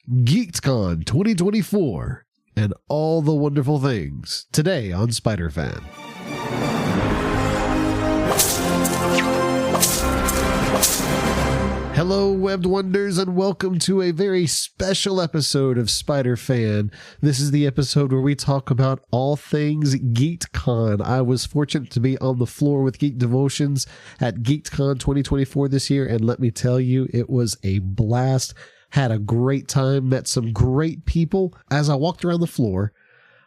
Geek'd Con 2024, and all the wonderful things today on Spider-Fan. Hello, webbed wonders, and welcome to a very special episode of Spider-Fan. This is the episode where we talk about all things Geek'd Con. I was fortunate to be on the floor with Geek Devotions at Geek'd Con 2024 this year, and let me tell you, it was a blast. Had a great time, met some great people. As I walked around the floor,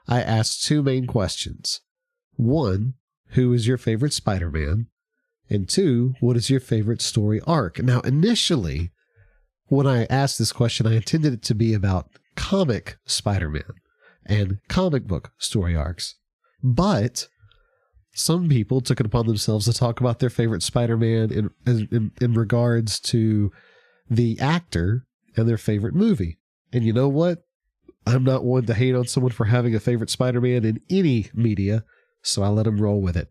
I asked two main questions. One, who is your favorite Spider-Man? And two, what is your favorite story arc? Now, initially, when I asked this question, I intended it to be about comic Spider-Man and comic book story arcs. But some people took it upon themselves to talk about their favorite Spider-Man in regards to the actor and their favorite movie. And you know what? I'm not one to hate on someone for having a favorite Spider-Man in any media, so I let him roll with it.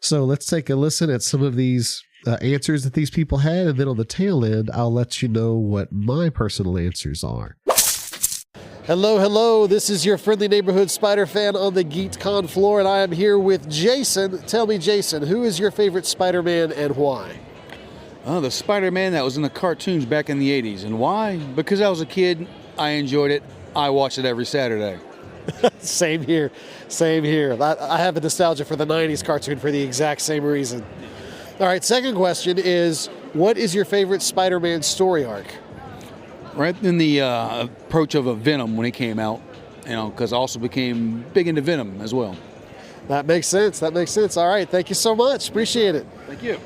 So let's take a listen at some of these answers that these people had, and then on the tail end, I'll let you know what my personal answers are. Hello. This is your friendly neighborhood Spider-Fan on the Geek'd Con floor, and I am here with Jason. Tell me, Jason, who is your favorite Spider-Man and why? The Spider-Man that was in the cartoons back in the 80s. And why? Because I was a kid, I enjoyed it, I watched it every Saturday. Same here. I have a nostalgia for the 90s cartoon for the exact same reason. All right, second question is, what is your favorite Spider-Man story arc? Right in the approach of a Venom when it came out, because I also became big into Venom as well. That makes sense. All right, thank you so much. Appreciate it. Thank you.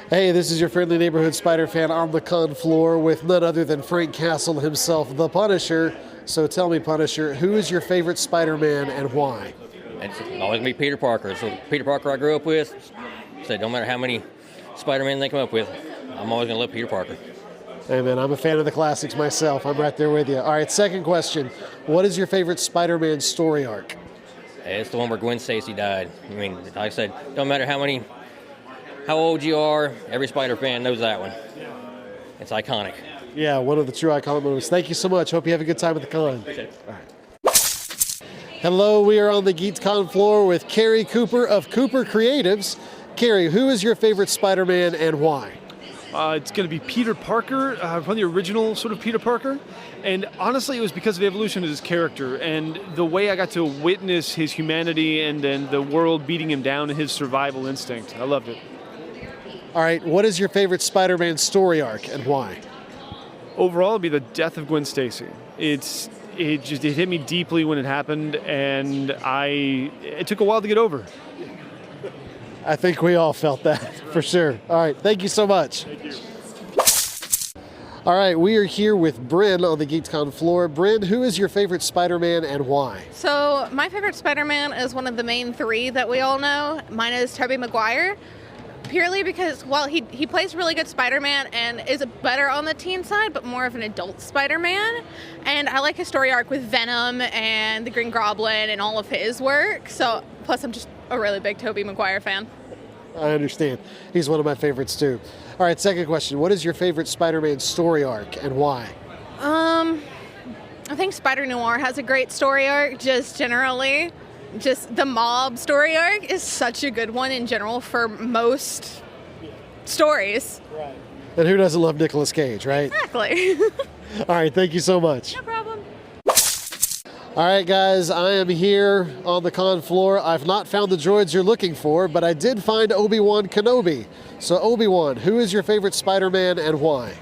Hey, this is your friendly neighborhood Spider-Fan on the con floor with none other than Frank Castle himself, the Punisher. So tell me, Punisher, who is your favorite Spider-Man and why? It's always going to be Peter Parker. So Peter Parker I grew up with, so no matter how many Spider-Man they come up with, I'm always going to love Peter Parker. Hey, man, I'm a fan of the classics myself. I'm right there with you. All right, second question. What is your favorite Spider-Man story arc? It's the one where Gwen Stacy died. I mean, like I said, no matter how old you are, every Spider-Fan knows that one. It's iconic. Yeah, one of the true iconic movies. Thank you so much. Hope you have a good time at the con. Okay. All right. Hello, we are on the Geek'd Con floor with Carrie Cooper of Cooper Creatives. Carrie, who is your favorite Spider-Man and why? It's going to be Peter Parker, from the original sort of Peter Parker. And honestly, it was because of the evolution of his character and the way I got to witness his humanity and then the world beating him down and his survival instinct. I loved it. All right, what is your favorite Spider-Man story arc and why? Overall, it'd be the death of Gwen Stacy. It hit me deeply when it happened, and it took a while to get over. I think we all felt that, for sure. All right, thank you so much. Thank you. All right, we are here with Bryn on the Geek'd Con floor. Bryn, who is your favorite Spider-Man and why? So my favorite Spider-Man is one of the main three that we all know. Mine is Tobey Maguire. Purely because, well, he plays really good Spider-Man and is better on the teen side, but more of an adult Spider-Man. And I like his story arc with Venom and the Green Goblin and all of his work. So, plus I'm just a really big Tobey Maguire fan. I understand. He's one of my favorites, too. All right, second question. What is your favorite Spider-Man story arc and why? I think Spider-Noir has a great story arc, just generally. Just the mob story arc is such a good one in general for most stories. Right. And who doesn't love Nicolas Cage, right? Exactly. All right, thank you so much. No problem. All right, guys, I am here on the con floor. I've not found the droids you're looking for, but I did find Obi-Wan Kenobi. So, Obi-Wan, who is your favorite Spider-Man and why?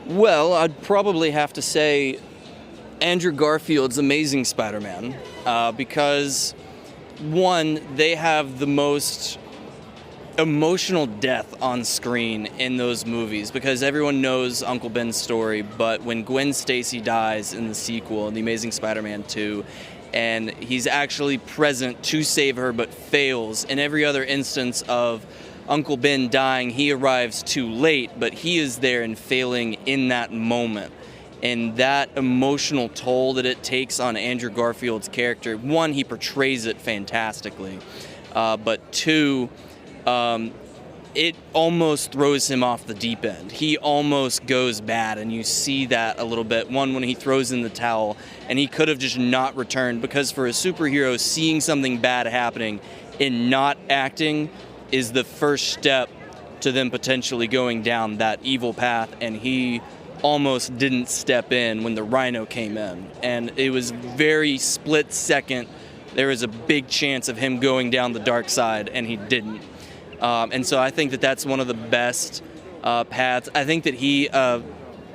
Well, I'd probably have to say Andrew Garfield's Amazing Spider-Man, because, one, they have the most emotional death on screen in those movies, because everyone knows Uncle Ben's story, but when Gwen Stacy dies in the sequel, in The Amazing Spider-Man 2, and he's actually present to save her but fails, in every other instance of Uncle Ben dying, he arrives too late, but he is there and failing in that moment. And that emotional toll that it takes on Andrew Garfield's character, one, he portrays it fantastically, but two, it almost throws him off the deep end. He almost goes bad, and you see that a little bit. One, when he throws in the towel, and he could have just not returned, because for a superhero, seeing something bad happening and not acting is the first step to them potentially going down that evil path, and he almost didn't step in when the Rhino came in. And it was very split second. There was a big chance of him going down the dark side, and he didn't. And so I think that that's one of the best paths. I think that he,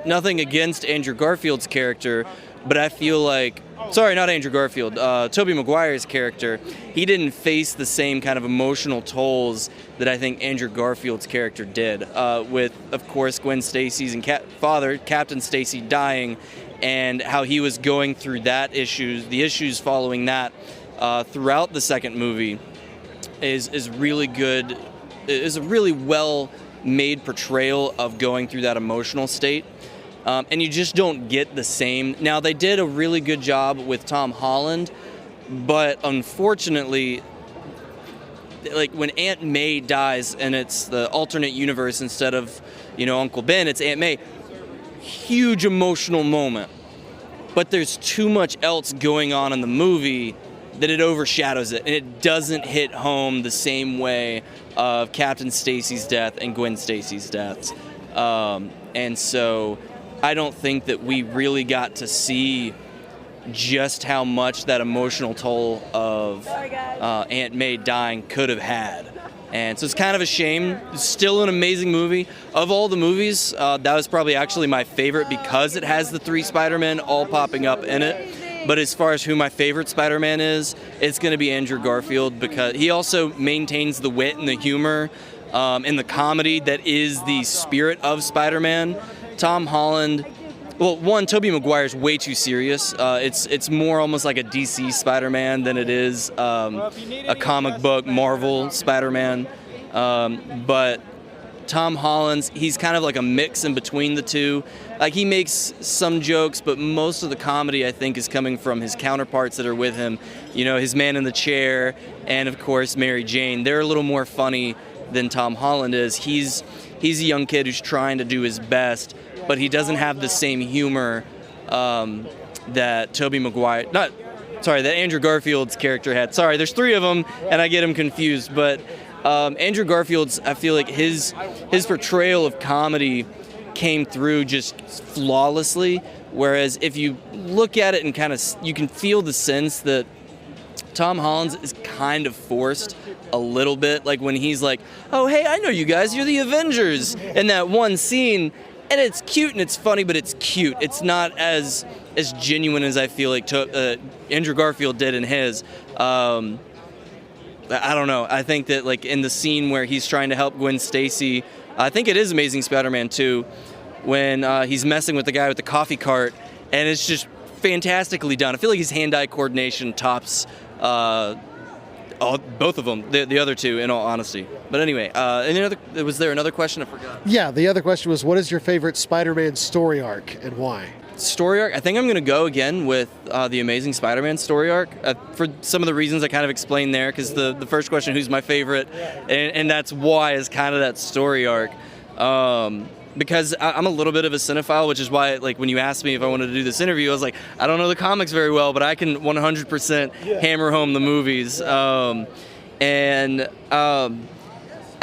nothing against Andrew Garfield's character, but I feel like, sorry, not Andrew Garfield, Tobey Maguire's character, he didn't face the same kind of emotional tolls that I think Andrew Garfield's character did, with, of course, Gwen Stacy's and father, Captain Stacy, dying, and how he was going through the issues following that throughout the second movie is really good. Is a really well-made portrayal of going through that emotional state. And you just don't get the same. Now, they did a really good job with Tom Holland, but unfortunately, like when Aunt May dies and it's the alternate universe instead of, Uncle Ben, it's Aunt May, huge emotional moment. But there's too much else going on in the movie that it overshadows it, and it doesn't hit home the same way of Captain Stacy's death and Gwen Stacy's deaths. And so I don't think that we really got to see just how much that emotional toll of Aunt May dying could have had. And so it's kind of a shame. It's still an amazing movie. Of all the movies, that was probably actually my favorite because it has the 3 Spider-Men all popping up in it. But as far as who my favorite Spider-Man is, it's going to be Andrew Garfield, because he also maintains the wit and the humor and the comedy that is the spirit of Spider-Man. Tom Holland, well, one, Tobey Maguire's way too serious. It's more almost like a DC Spider-Man than it is a comic book Marvel Spider-Man. But Tom Holland's, he's kind of like a mix in between the two. Like, he makes some jokes, but most of the comedy, I think, is coming from his counterparts that are with him. His man in the chair, and of course Mary Jane. They're a little more funny than Tom Holland is. He's a young kid who's trying to do his best, but he doesn't have the same humor that that Andrew Garfield's character had. Sorry, there's 3 of them, and I get them confused, but Andrew Garfield's, I feel like his portrayal of comedy came through just flawlessly, whereas if you look at it and you can feel the sense that Tom Holland's is kind of forced a little bit, like when he's like, oh, hey, I know you guys, you're the Avengers, in that one scene, and it's cute and it's funny, but it's cute. It's not as genuine as I feel like Andrew Garfield did in his. I don't know. I think that, like, in the scene where he's trying to help Gwen Stacy, I think it is Amazing Spider-Man 2, when he's messing with the guy with the coffee cart, and it's just fantastically done. I feel like his hand-eye coordination tops both of them, the other two, in all honesty. But anyway, was there another question? I forgot. Yeah, the other question was, what is your favorite Spider-Man story arc and why? Story arc, I think I'm going to go again with the Amazing Spider-Man story arc for some of the reasons I kind of explained there, because the first question, who's my favorite, and that's why, is kind of that story arc. Because I'm a little bit of a cinephile, which is why, like, when you asked me if I wanted to do this interview, I was like, I don't know the comics very well, but I can 100% hammer home the movies. I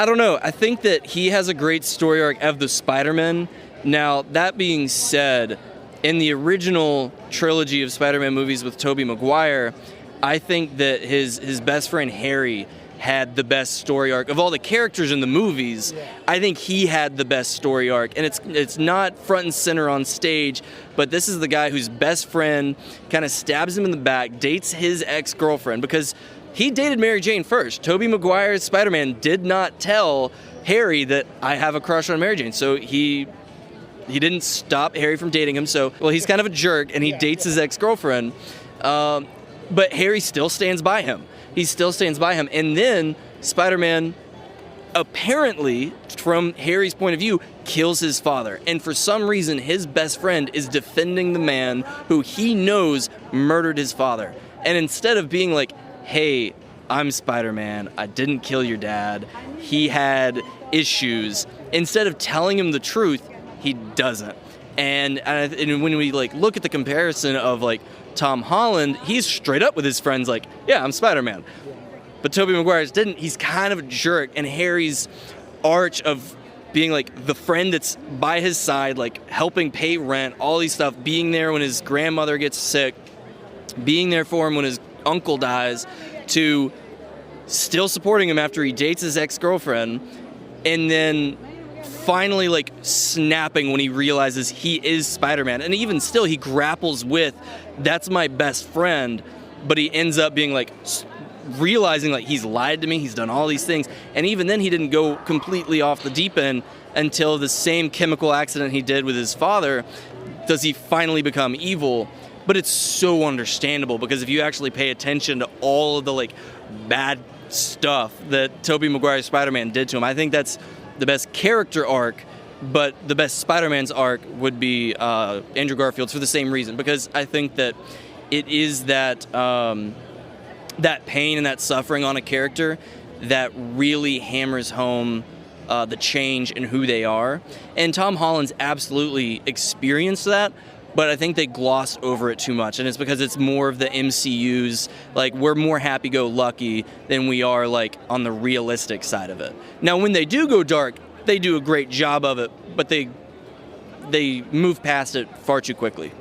don't know. I think that he has a great story arc of the Spider-Man. Now, that being said, in the original trilogy of Spider-Man movies with Tobey Maguire, I think that his best friend Harry had the best story arc of all the characters in the movies. I think he had the best story arc, and it's not front and center on stage, but this is the guy whose best friend kind of stabs him in the back, dates his ex-girlfriend, because he dated Mary Jane first. Tobey Maguire's Spider-Man did not tell Harry that I have a crush on Mary Jane, so he didn't stop Harry from dating him. So, well, he's kind of a jerk, and he dates his ex-girlfriend, but Harry still stands by him. He still stands by him. And then Spider-Man, apparently, from Harry's point of view, kills his father. And for some reason, his best friend is defending the man who he knows murdered his father. And instead of being like, hey, I'm Spider-Man, I didn't kill your dad, he had issues. Instead of telling him the truth, he doesn't. And when we like look at the comparison of like Tom Holland, he's straight up with his friends like, yeah, I'm Spider-Man. But Tobey Maguire's didn't. He's kind of a jerk. And Harry's arch of being like the friend that's by his side, like helping pay rent, all these stuff, being there when his grandmother gets sick, being there for him when his uncle dies, to still supporting him after he dates his ex-girlfriend, and then finally like snapping when he realizes he is Spider-Man. And even still, he grapples with, that's my best friend, but he ends up being like realizing like he's lied to me, he's done all these things. And even then he didn't go completely off the deep end until the same chemical accident he did with his father does he finally become evil. But it's so understandable, because if you actually pay attention to all of the like bad stuff that Tobey Maguire's Spider-Man did to him, I think that's the best character arc. But the best Spider-Man's arc would be Andrew Garfield's, for the same reason, because I think that it is that that pain and that suffering on a character that really hammers home the change in who they are. And Tom Holland's absolutely experienced that, but I think they glossed over it too much. And it's because it's more of the MCU's, like, we're more happy-go-lucky than we are, like, on the realistic side of it. Now, when they do go dark, they do a great job of it, but they move past it far too quickly.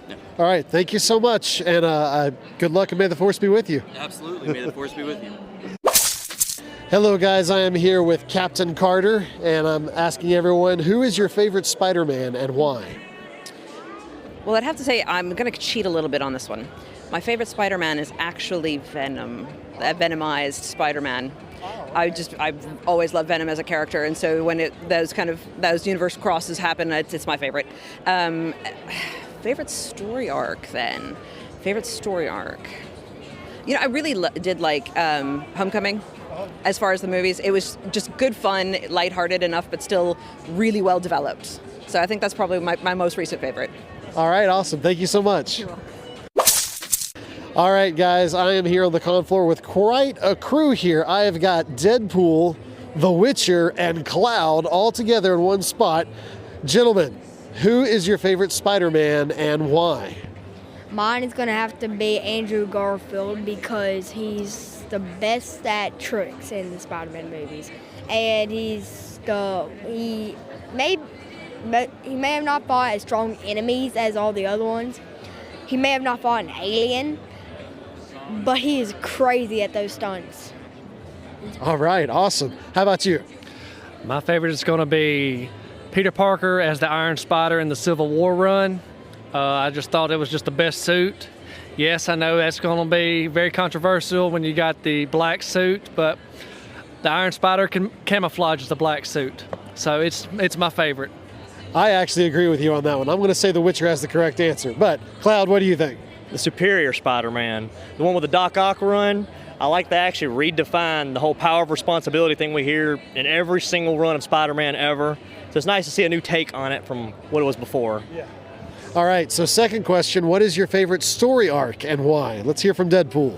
Yeah. All right, thank you so much, and good luck, and may the force be with you. Absolutely, may the force be with you. Hello, guys. I am here with Captain Carter, and I'm asking everyone, who is your favorite Spider-Man and why? Well, I'd have to say I'm going to cheat a little bit on this one. My favorite Spider-Man is actually Venom, that Venomized Spider-Man. I've always loved Venom as a character, and so when those universe crosses happen, it's my favorite. Favorite story arc, then. Favorite story arc. You know, I really did like Homecoming. As far as the movies, it was just good fun, lighthearted enough, but still really well developed. So I think that's probably my most recent favorite. All right, awesome. Thank you so much. You're welcome. All right, guys, I am here on the con floor with quite a crew here. I have got Deadpool, The Witcher, and Cloud all together in one spot. Gentlemen, who is your favorite Spider-Man and why? Mine is going to have to be Andrew Garfield, because he's the best at tricks in the Spider-Man movies. And he may have not fought as strong enemies as all the other ones. He may have not fought an alien, but he is crazy at those stunts. All right, awesome. How about you? My favorite is going to be Peter Parker as the Iron Spider in the Civil War run. I just thought it was just the best suit. Yes, I know that's going to be very controversial when you got the black suit, but the Iron Spider camouflages the black suit. So it's my favorite. I actually agree with you on that one. I'm going to say The Witcher has the correct answer. But, Cloud, what do you think? The Superior Spider-Man, the one with the Doc Ock run. I like to actually redefine the whole power of responsibility thing we hear in every single run of Spider-Man ever. So it's nice to see a new take on it from what it was before. Yeah. All right, so second question, what is your favorite story arc and why? Let's hear from Deadpool.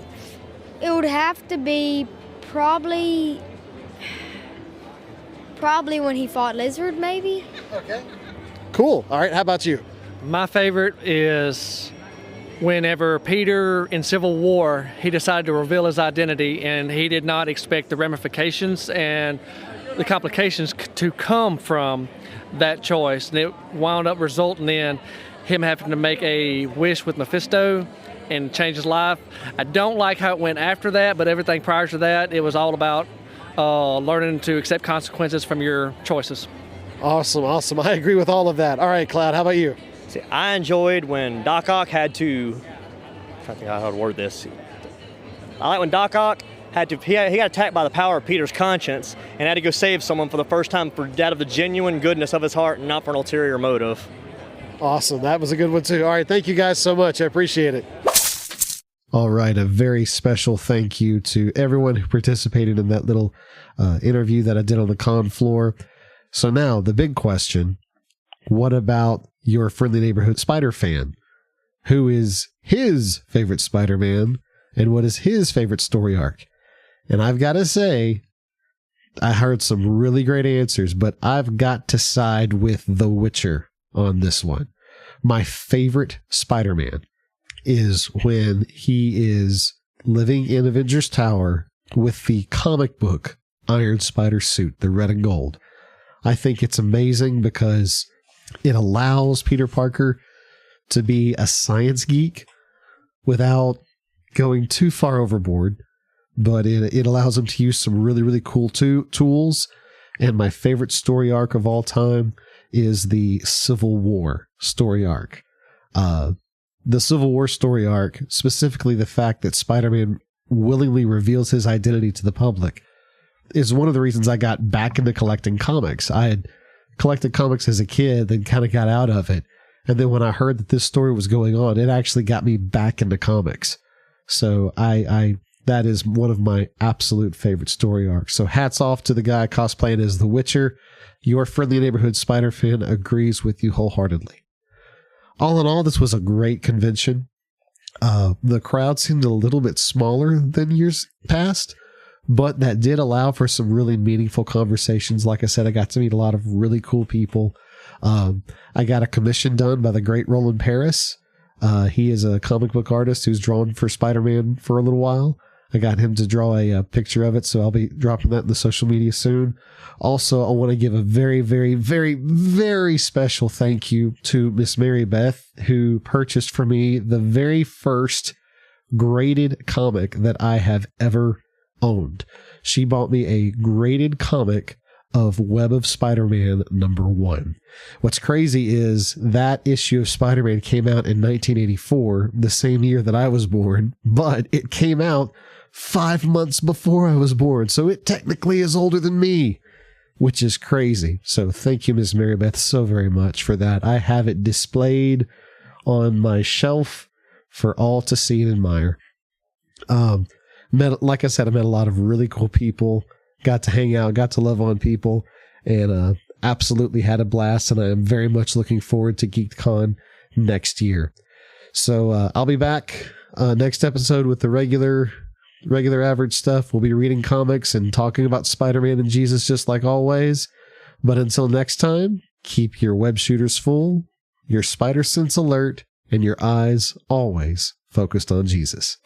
It would have to be probably when he fought Lizard, maybe. Okay. Cool. All right, how about you? My favorite is whenever Peter in Civil War, he decided to reveal his identity, and he did not expect the ramifications and the complications to come from that choice. And it wound up resulting in him having to make a wish with Mephisto and change his life. I don't like how it went after that, but everything prior to that, it was all about learning to accept consequences from your choices. Awesome, awesome. I agree with all of that. All right, Cloud, how about you? See, I enjoyed when Doc Ock had to, I'm trying to think how to word this. I like when Doc Ock he got attacked by the power of Peter's conscience and had to go save someone for the first time out of the genuine goodness of his heart and not for an ulterior motive. Awesome. That was a good one, too. All right. Thank you guys so much. I appreciate it. All right. A very special thank you to everyone who participated in that little interview that I did on the con floor. So now the big question, what about your friendly neighborhood Spider fan? Who is his favorite Spider-Man and what is his favorite story arc? And I've got to say, I heard some really great answers, but I've got to side with The Witcher on this one. My favorite Spider-Man is when he is living in Avengers Tower with the comic book Iron Spider suit, the red and gold. I think it's amazing because it allows Peter Parker to be a science geek without going too far overboard, but it allows him to use some really, really cool tools. And my favorite story arc of all time is the Civil War story arc. The Civil War story arc, specifically the fact that Spider-Man willingly reveals his identity to the public, is one of the reasons I got back into collecting comics. I had collected comics as a kid, then kind of got out of it. And then when I heard that this story was going on, it actually got me back into comics. So that is one of my absolute favorite story arcs. So hats off to the guy cosplaying as The Witcher. Your friendly neighborhood Spider fan agrees with you wholeheartedly. All in all, this was a great convention. The crowd seemed a little bit smaller than years past, but that did allow for some really meaningful conversations. Like I said, I got to meet a lot of really cool people. I got a commission done by the great Roland Paris. He is a comic book artist who's drawn for Spider-Man for a little while. I got him to draw a picture of it, so I'll be dropping that in the social media soon. Also, I want to give a very, very, very, very special thank you to Miss Mary Beth, who purchased for me the very first graded comic that I have ever owned. She bought me a graded comic of Web of Spider-Man #1. What's crazy is that issue of Spider-Man came out in 1984, the same year that I was born, but it came out 5 months before I was born, so it technically is older than me, which is crazy. So thank you, Ms. Mary Beth, so very much for that. I have it displayed on my shelf for all to see and admire. Like I said, I met a lot of really cool people, got to hang out, got to love on people, and absolutely had a blast, and I am very much looking forward to Geek'd Con next year. So I'll be back next episode with the regular average stuff. We'll be reading comics and talking about Spider-Man and Jesus just like always. But until next time, keep your web shooters full, your spider sense alert, and your eyes always focused on Jesus.